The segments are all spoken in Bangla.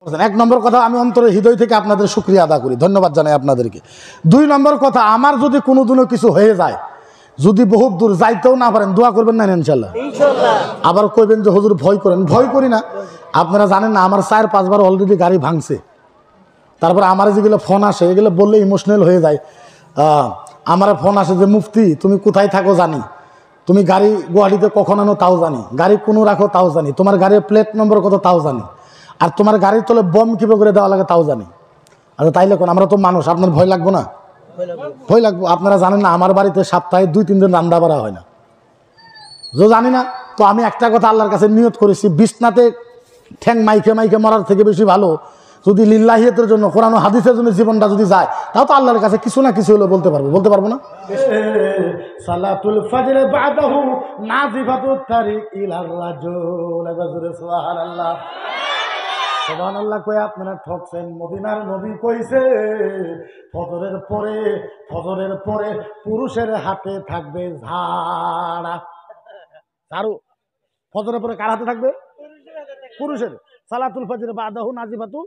এক নম্বর কথা, আমি অন্তরে হৃদয় থেকে আপনাদের শুকরিয়া আদা করি, ধন্যবাদ জানাই আপনাদেরকে। দুই নম্বর কথা, আমার যদি কোনোদিনও কিছু হয়ে যায়, যদি বহুত দূর যাইতেও না পারেন, দোয়া করবেন না ইনশাল্লাহ। আবার কইবেন যে হুজুর ভয় করেন, ভয় করি না। আপনারা জানেন না, আমার 4-5 বার অলরেডি গাড়ি ভাঙছে। তারপরে আমার যেগুলো ফোন আসে, এগুলো বললে ইমোশনাল হয়ে যায়। আমার ফোন আসে যে মুফতি তুমি কোথায় থাকো জানি, তুমি গাড়ি গুয়াহাটিতে কখন আনো তাও জানি, গাড়ি কোনো রাখো তাও জানি, তোমার গাড়ির প্লেট নম্বর কত তাও জানি, আর তোমার গাড়ির তলে বম কিভাবে করে দেওয়া লাগে তাও জানি। আচ্ছা তাইলে কোন, আমরা তো মানুষ, আপনার ভয় লাগবো না? ভয় লাগবো। আপনারা জানেন না, আমার বাড়িতে সপ্তাহে 2-3 দিন রান্না বাড়া হয় না, যে জানি না। তো আমি একটা কথা আল্লাহর কাছে নিয়ত করেছি, বিছনাতে ঠ্যাং মাইকে মাইকে মরার থেকে বেশি ভালো যদি লিল্লাহিয়াতের জন্য, কোরআন ও হাদিসের জন্য জীবনটা যদি যায়, তাও তো আল্লাহর কাছে কিছু না কিছু হলো বলতে পারবো না? সালাতুল ফজর বাদাহু নাজিফাতুত তারিক ইলার রাজুল, সুবহানাল্লাহ সুবহানাল্লাহ কই আপনারা ঠকছেন। মদিনার নবী কইছে ফজরের পরে পুরুষের হাতে থাকবে ঝাড়া, ঝাড়ু। ফজরের পরে কার হাতে থাকবে? পুরুষের। সালাতুল ফজর বাদাহু নাজিফাতু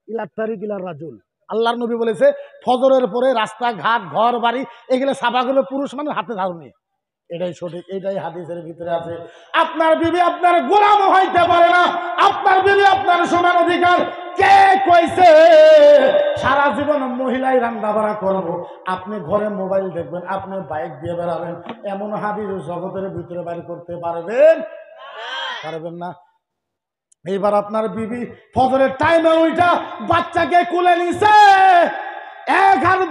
ইলাত তারিক ইলার রাজুল। আল্লাহর নবী বলেছে ফজরের পরে রাস্তাঘাট ঘর বাড়ি এগুলো সাফা করবে পুরুষ মানে হাতে ঝাড়ু নিয়ে। এটাই সঠিক, এটাই হাদিসের ভিতরে আছে। আপনার বিবি আপনার গোলাম হইতে পারে না, আপনার বিবি আপনার সমান অধিকার। কে কইছে সারা জীবন মহিলাই রান্না বাড়া করবো? আপনি ঘরে মোবাইল দেখবেন, আপনি বাইক দিয়ে বেড়াবেন, এমন হাদিস জগতের ভিতরে বাইর করতে পারবেন না। এইবার আপনার বিবি ফজরের টাইমে ওইটা বাচ্চাকে কুলে নিছে, এক হাত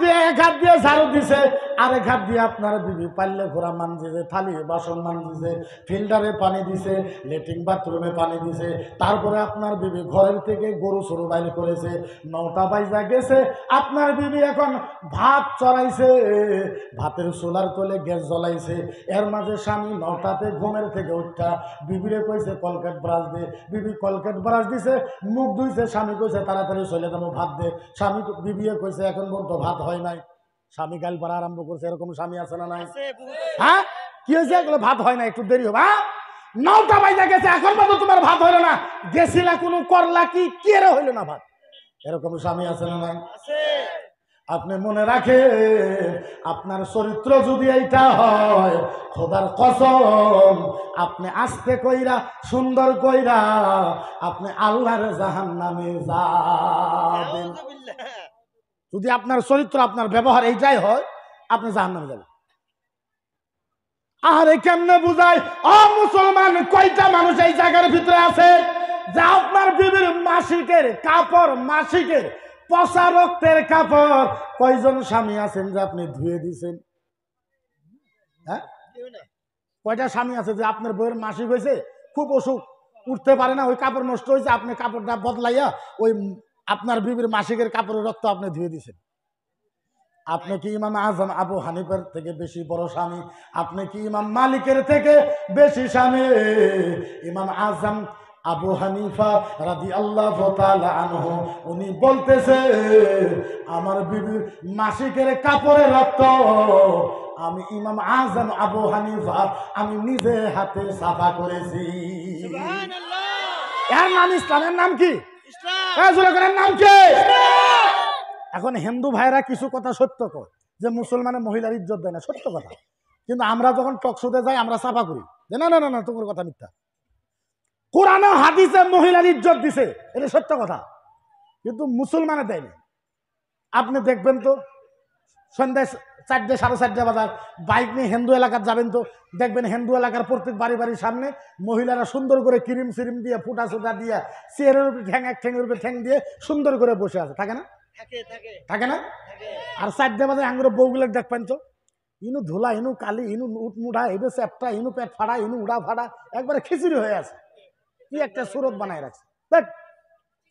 দিয়ে ঝাড়ু দিছে, আরেক হাত দিয়ে আপনার বিবি পাল্লে ঘোরা মানজিছে, থালি বাসন মানজিছে, ফিল্টারে পানি দিছে, লেট্রিন বাথরুমে পানি দিছে। তারপরে আপনার বিবি ঘরের থেকে গরু সরু বাইর করেছে, 9টা বাজা গেছে। আপনার বিবি এখন ভাত চড়াইছে, ভাতের চুলার তলে গ্যাস জ্বলাইছে। এর মাঝে স্বামী 9টাতে ঘুমের থেকে উঠা বিবিরে কইছে কলকেট ব্রাশ দে, বিবি কলকেট ব্রাশ দিছে, মুখ ধুইছে। স্বামী কইছে তাড়াতাড়ি চলে যাবো, ভাত দে। স্বামী বিবিয়ে কইছে এখন পর্যন্ত ভাত হয় নাই। স্বামী গাল পাড়া আরম্ভ করছে। এরকম স্বামী আছে না নাই? হ্যাঁ, কি হয়েছে? এগুলো ভাত হয় না, একটু দেরি হবে। 9টা বাজা গেছে, এখন পর্যন্ত তোমার ভাত হইল না, গেছিলা কোনো করলা কি রে হইল না ভাত? এরকম স্বামী আছে না নাই? আপনি মনে রাখেন, আপনার চরিত্র যদি এইটা হয়, খোদার কসম আপনি আস্তে কইরা সুন্দর কইরা আপনি আল্লাহর জাহান্নামে যাবেন। যদি আপনার চরিত্র আপনার ব্যবহার এইটাই হয়, আপনি জাহান্নামে যাবেন। আরে কেমনে বুঝাই? ও মুসলমান, কয়টা মানুষ এই জায়গার ভিতরে আছে যে আপনার বিবির মাসিকের কাপড়, মাসিকের পচা রক্তের কাপড় কয়জন স্বামী আছেন যে আপনি ধুয়ে দিছেন? হ্যাঁ, কয়টা স্বামী আছে যে আপনার বইয়ের মাসিক হয়েছে, খুব অসুখ, উঠতে পারে না, ওই কাপড় নষ্ট হয়েছে, আপনি কাপড়টা বদলাইয়া ওই আপনার বিবির মাসিকের কাপড়ের রক্ত আপনি ধুয়ে দিছেন? আপনি কি ইমাম আজম আবু হানিফার থেকে বেশি বড় স্বামী? আপনি কি ইমাম মালিকের থেকে বেশি স্বামী? ইমাম আজম আবু হানিফা রাদিয়াল্লাহু তাআলা আনহু উনি বলতেছে আমার বিবির মাসিকের কাপড়ের রক্ত আমি ইমাম আজম আবু হানিফা আমি নিজে হাতে সাফা করেছি। সুবহানাল্লাহ। এর নাম ইসলাম। এর নাম কি? ইসলাম। এর নাম কি? এখন হিন্দু ভাইরা কিছু কথা সত্য কয় যে মুসলমানের মহিলার ইজ্জত দেয় না, সত্য কথা। কিন্তু আমরা যখন টকশোতে যাই আমরা সাফা করি যে না না না না, তোমার কথা মিথ্যা। কোরআনে হাদিসে মহিলার ইজ্জত দিছে, এটা সত্য কথা, কিন্তু মুসলমানে দেয় না। আপনি দেখবেন তো সন্ধ্যায় 4টে 4:30 বাজার বাইক নিয়ে হিন্দু এলাকার যাবেন তো দেখবেন হিন্দু এলাকার প্রত্যেক বাড়ির সামনে মহিলারা সুন্দর করে ক্রিম সিরিম দিয়ে ফুটা সুটা দিয়ে চেয়ারের উপরে ঠ্যাঙের উপরে ঠ্যাং দিয়ে সুন্দর করে বসে আছে, থাকে না? থাকে না? আর 4টে বাজে আঙ্গুরে বউগুলো দেখবেন তো ইনু ধুলা, ইনু কালি, ইনু উঠ মুঠা, ইনু চ্যাপটা, ইনু পেট ফাড়া, ইনু উড়া ফাড়া, একবারে খিচুড়ি হয়ে আছে। কি একটা সুরত বানায় রাখছে।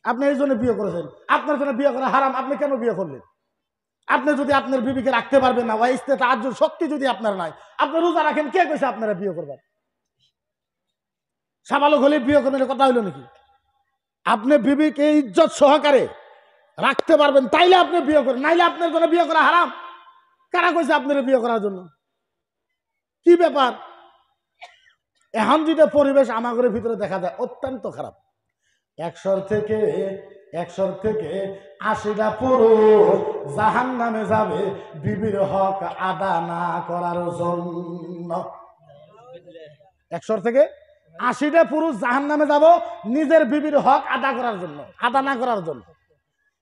আপনি এই জন্য বিয়ে করেছেন, আপনার জন্য বিয়ে করা হারাম, আপনি কেন বিয়ে করলেন? আপনি যদি আপনার বিবিকে রাখতে পারবেন না, তার শক্তি যদি আপনার নাই, আপনি রোজা রাখেন, কে কইছে আপনারা বিয়ে করবেন? সাবালক হলে বিয়ে করবেন, কথা হইল নাকি? আপনি বিবিকে ইজ্জত সহকারে রাখতে পারবেন তাইলে আপনি বিয়ে করেন, নাইলে আপনার জন্য বিয়ে করা হারাম। কারা কইছে আপনারা বিয়ে করার জন্য? কি ব্যাপার? এখন যেটা পরিবেশ আমাদের ভিতরে দেখা যায় অত্যন্ত খারাপ। 100 থেকে 80টা পুরুষ জাহান্নামে যাবে বিবির হক আদা না করার জন্য। 100 থেকে 80টা পুরুষ জাহান্নামে যাব নিজের বিবির হক আদা করার জন্য, আদা না করার জন্য।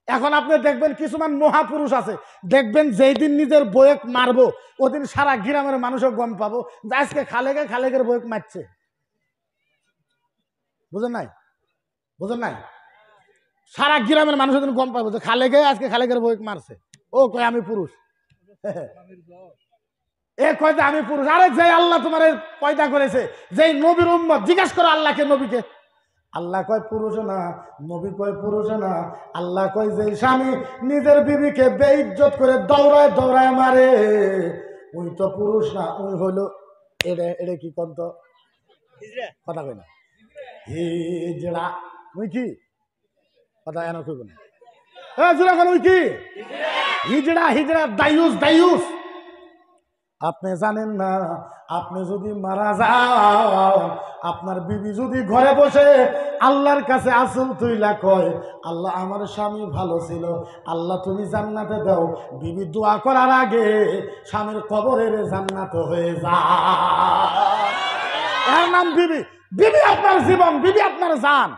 এখন আপনি দেখবেন কিছুমান মহাপুরুষ আছে, দেখবেন যেই দিন নিজের বউয়েক মারবো ওদিন সারা গ্রামের মানুষও গম পাবো যে আজকে খালেকের বউয়েক মারছে। বুঝেন নাই? সারা গ্রামের মানুষ ওদিন গম পাবো যে আজকে খালেকের বউয়েক মারছে। ও কয় আমি পুরুষ, এ কয় যে আমি পুরুষ। আরে যে আল্লাহ তোমার পয়দা করেছে, যেই নবীর উম্মত, জিজ্ঞাসা করো আল্লাহকে, নবীকে। আল্লাহ কয় পুরুষ না, নবী কয় পুরুষ না। আল্লাহ কয় যে স্বামী নিজের বিবিকে বেইজ্জত করে দৌড়ায় মারে ওই তো পুরুষ না, ওই হইলো এটা কি কন্ত কথা কই না, হিজড়া। ওই কি কথা এন কইব না, ওই কি হিজড়া দায়ুস। আপনি জানেন না, আপনি যদি মারা যাও, আপনার বিবি যদি ঘরে বসে আল্লাহর কাছে আসল তুইলা কয় আল্লাহ আমার স্বামী ভালো ছিল, আল্লাহ তুমি জান্নাতে দাও, বিবি দোয়া করার আগে স্বামীর কবরের জান্নাত হয়ে যায়। এর নাম বিবি। বিবি আপনার জীবন, বিবি আপনার জান।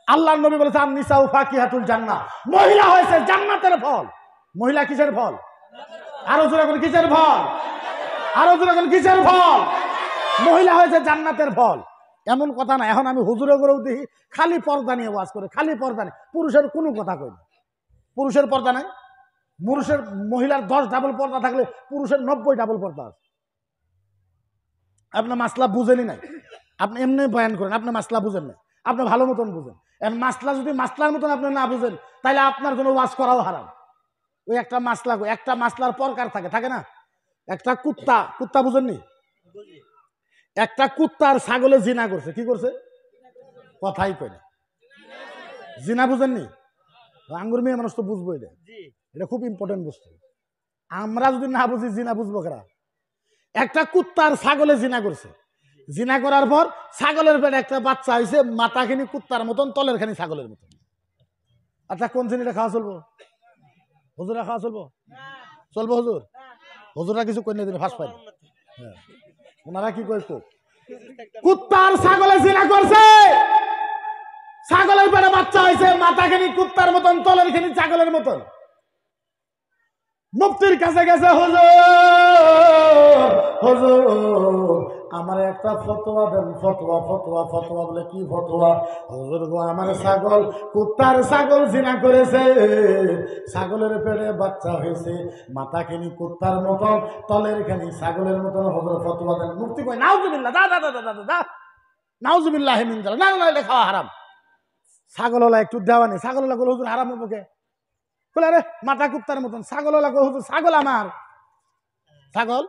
আল্লাহর নবী বলেছেন নিসাউ ফাকিহাতুল জান্নাহ, মহিলা হয়েছে জান্নাতের ফল। মহিলা কিসের ফল? আরো জোরে বলেন কিসের ফল? আরো জোরে বলেন কিসের ফল? মহিলা হয়েছে জান্নাতের ফল। এমন কথা না, এখন আমি হুজুরে করেও দেখি খালি পর্দা নিয়ে ওয়াজ করে, খালি পর্দা নেই, পুরুষের কোনো কথা কই না। পুরুষের পর্দা নাই, মহিলার 10 ডাবল পর্দা থাকলে পুরুষের 90 ডাবল পর্দা আছে। আপনার মাসলা বুঝেনি নাই, আপনি এমনি বয়ান করেন, আপনি মাসলা বুঝেন না, আপনি ভালো মতন বুঝেন। এখন মাসলা যদি মাসলার মতন আপনি না বুঝেন তাহলে আপনার জন্য ওয়াজ করাও হারাম। ওই একটা মাসলার প্রকার থাকে না। একটা কুত্তা বুঝেননি? একটা কুত্তার ছাগলে জিনা করছে। কি করছে? কথাই কই না। জিনা বুঝেননি? আঙ্গুর মেয়ে মানুষ তো বুঝবো, এটা খুব ইম্পর্টেন্ট বস্তু। আমরা যদি না বুঝি জিনা বুঝবো কারা? একটা কুত্তার ছাগলে জিনা করছে। জিনা করার পর ছাগলের পেটে একটা বাচ্চা হয়েছে, মাথাখানি কুত্তার মতন, তলের খানি ছাগলের মতন। আচ্ছা কোন শ্রেণীটা খাওয়া চলবো? হুজুরা খাওয়া চলবো? চলবো হুজুর? হুজুরা কিছু কন্যা দিলে ফাঁস পাই। হ্যাঁ, ওনারা কি কই? কুত্তার ছাগলে জিনা করছে, ছাগলের পেটে বাচ্চা হয়েছে, মাথাখানি কুত্তার মতন, তলের খানি ছাগলের মতন। মুফতির কাছে গেছে, হুজুর আমার একটা ফতোয়া দেন। ফতোয়া বলে কি ফতোয়া? হুজুর গো আমার কুত্তার ছাগল জিনা করেছে, ছাগলের পেটে বাচ্চা হয়েছে, মাথাখানি কুত্তার মতন, তলের খানি ছাগলের মতন, হুজুর ফতোয়া দেন। মুফতি কয় নাউজুবিল্লাহ, দা নাউজুবিল্লাহ মিন যালিক, না এটা খাওয়া হারাম। ছাগলওয়ালা একটু দেওয়া নেই। ছাগলওয়ালা বলে হুজুর হারাম হবো কে? বলে আরে মাথা কুত্তার মতন। ছাগলওয়ালা কয় হুজুর ছাগল আমার, ছাগল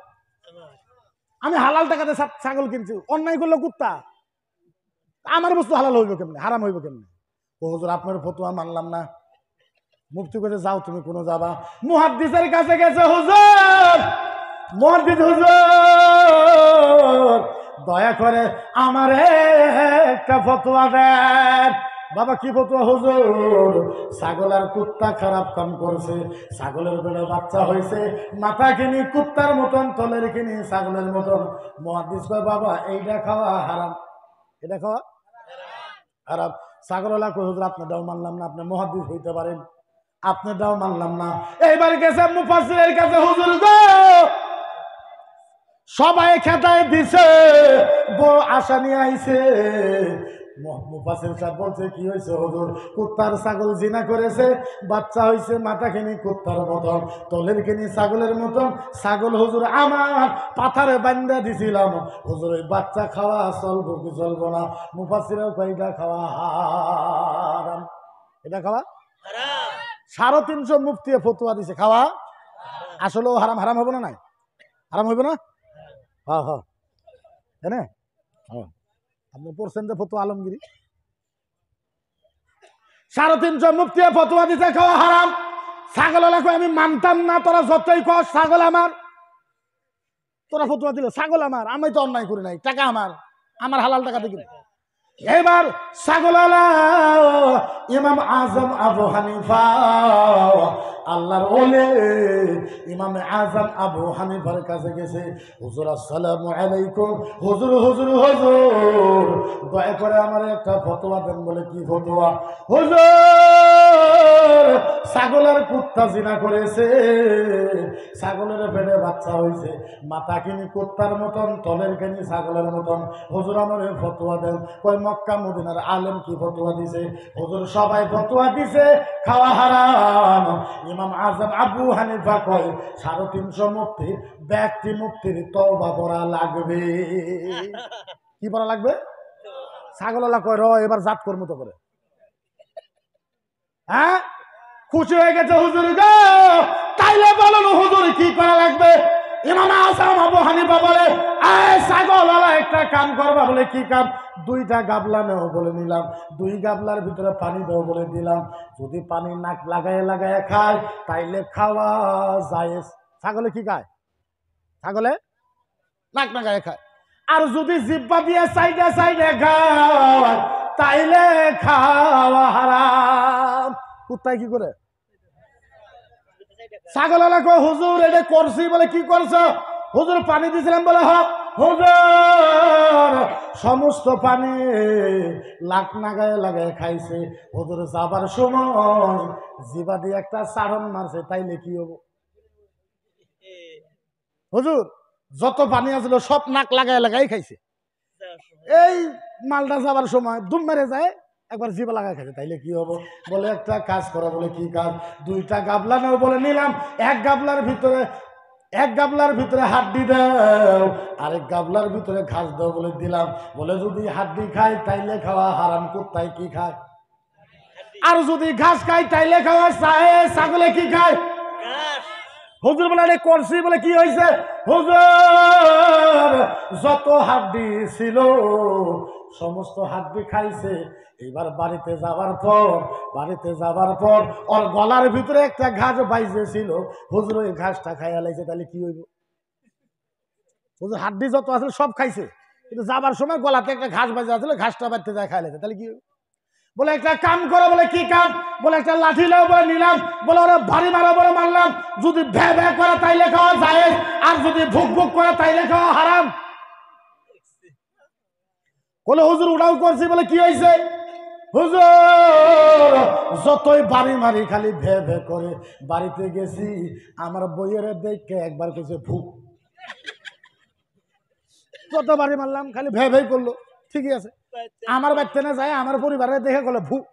আমি হালাল টাকাতে ছাগল কিনছি, অন্যায় করলো কুত্তা, আমার বস্তু হালাল হইব কেমনে, হারাম হইব কেমনে? ও হুজুর আপনার ফতোয়া মানলাম না। মুফতি কইছে যাও তুমি কোন যাবা। মুহাদ্দিসের কাছে গেছে, মুহাদ্দিস হুজুর দয়া করে আমারে একটা ফতোয়া দেন। বাবা কি ফতোয়া? হুজুর ছাগল আর কুত্তা খারাপ কাম করছে, ছাগলের পেটে বাচ্চা হয়েছে, মাথা কিনি কুত্তার মতন, তলের কিনি ছাগলের মতন। মুহাদ্দিস কয় বাবা এইটা খাওয়া হারাম, এটা খাওয়া হারাম। ছাগলওয়ালা কয় হুজুর আপনার দাও মানলাম না, আপনি মুহাদ্দিস হইতে পারেন, আপনার দাও মানলাম না। এইবার গেছে মুফাসসিরের কাছে, হুজুর গো সবাই খেতায় দিছে, বড় আশা নিয়ে আইছে। মুফাসসির সাহেব বলছে কি হয়েছে হুজুর? কুত্তার ছাগল জিনা করেছে, বাচ্চা হয়েছে, মাথাখানি কুত্তার মতন, তলের খানি ছাগলের মতন। ছাগল হুজুর আমার পাথারে বান্ধা দিছিলাম, হুজুর ওই বাচ্চা খাওয়া চলবো কি চলবো না? মুফাসসিরও কয় এটা খাওয়া হারাম, এটা খাওয়া হারাম। 350 মুফতি ফতোয়া দিছে খাওয়া আসলেও হারাম। হারাম হবে না? নাই হারাম হইব না? হ্যাঁ হ্যাঁ, হ্যাঁ আপনি পড়ছেন যে ফতোয়া আলমগিরি, 350 মুফতি ফতোয়া দিতে খাওয়া হারাম। ছাগলওয়ালা কয় আমি মানতাম না, তোরা যতই কস ছাগল আমার, তোরা ফতোয়া দিল ছাগল আমার, আমি তো অন্যায় করি নাই, টাকা আমার হালাল টাকা দেখি। এবার ছাগলওয়ালা ইমাম আজম আবু হানিফা, আল্লাহর ওলি ইমাম আজম আবু হানিফার কাছে গেছে। হুজুর আসসালামু আলাইকুম। হুজুর হুজুর হুজুর দয়া করে আমার একটা ফতোয়া দেন। বলে কি ফতোয়া? হুজুর ছাগলের কুত্তা জিনা করেছে, ছাগলের পেটে বাচ্চা হয়েছে, মাথা কিনি কুত্তার মতন, তলের কিনি ছাগলের মতন। হুজুর আমার ফতোয়া দেন। কয় মক্কা মদিনার আলেম কি ফতোয়া দিছে? হুজুর সবাই ফতোয়া দিছে খাওয়া হারাম। ইমাম আজম আবু হানিফা কয় 350 মুক্তির ব্যক্তি মুক্তির তওবা পড়া লাগবে। কি পড়া লাগবে? ছাগলওয়ালা কয় র এবার জাত কর্ম তো করে। হ্যাঁ, খুশি হয়ে গেছে হুজুর গো। তাইলে বলুন হুজুর কি করা লাগবে? ইমাম আজম আবু হানিফা বলে ছাগলওয়ালা একটা কাম করবা। বলে কি কাম? 2টা গাবলা নেও। বলে নিলাম। 2 গাবলার ভিতরে পানি দাও। বলে দিলাম। যদি পানি নাক লাগায় লাগায় খায় তাইলে খাওয়া যায়। ছাগলে কি খায়? ছাগলে নাক লাগায় খায়। আর যদি জিব্বা দিয়ে সাইডে সাইডে খায় তাইলে খাওয়া হারাম। কুত্তায় কি করে? ছাগলওয়ালা কয় হুজুর এটা করছি। বলে কি করছো? হুজুর পানি দিয়েছিলাম। বলে হক। হুজুর সমস্ত পানি লাক লাগায় লাগায় খাইছে। হুজুর যাবার সময় জিবা দিয়ে একটা চারণ মারছে, তাইলে কি হবো? হুজুর যত পানি আছিল সব নাক লাগায় লাগাই খাইছে, এই মালটা যাবার সময় দুম মেরে যায় একবার জিবা লাগায় খাইছে, তাইলে কি হবো? বলে একটা কাজ করো। বলে কি কাজ? 2টা গাবলা নাও। বলে নিলাম। এক গাবলার ভিতরে হাড্ডি দাও, আরেক গাবলার ভিতরে ঘাস দাও। বলে দিলাম। বলে যদি হাড্ডি খায় তাইলে খাওয়া হারাম। কুত্তায় কি খায়? আর যদি ঘাস খায় তাইলে খাওয়া। ছাগলে কি খায়? হুজুর বলে আরে করছি। বলে কি হয়েছে? হুজুর যত হাড্ডি ছিল সমস্ত হাড্ডি খাইছে। এবার বাড়িতে যাবার পর ওর গলার ভিতরে একটা ঘাস বাইজে ছিল। হুজুর ওই ঘাসটা খাইয়া লাইছে। তাহলে কি হইব? হুজুর হাড্ডি যত আছে সব খাইছে, কিন্তু যাবার সময় গলাতে একটা ঘাস বাইজে আছিল, ঘাসটা বাড়তে যায় খাই লাইছে। তাহলে কি হইব? বলে একটা কাম করো। বলে কি কাম? বলে একটা লাঠি নাও। বলে নিলাম। বলে ওরা ভারী মারা। বলে মারলাম। যদি ভ্যা ভ্যা করে তাইলে খাওয়া যায়, আর যদি ভুক ভুক করে তাইলে খাওয়া হারাম। বলে হুজুর ওটাও করছি। বলে কি হয়েছে? হুজুর যতই বাড়ি মারি খালি ভে ভে করে। বাড়িতে গেছি আমার বইয়ের দেখে একবার কইছে ভুক। যত বাড়ি মারলাম খালি ভে ভে করলো। ঠিকই আছে। আমার বাড়িতে না যায় আমার পরিবারের দেখে গেলো ভুক।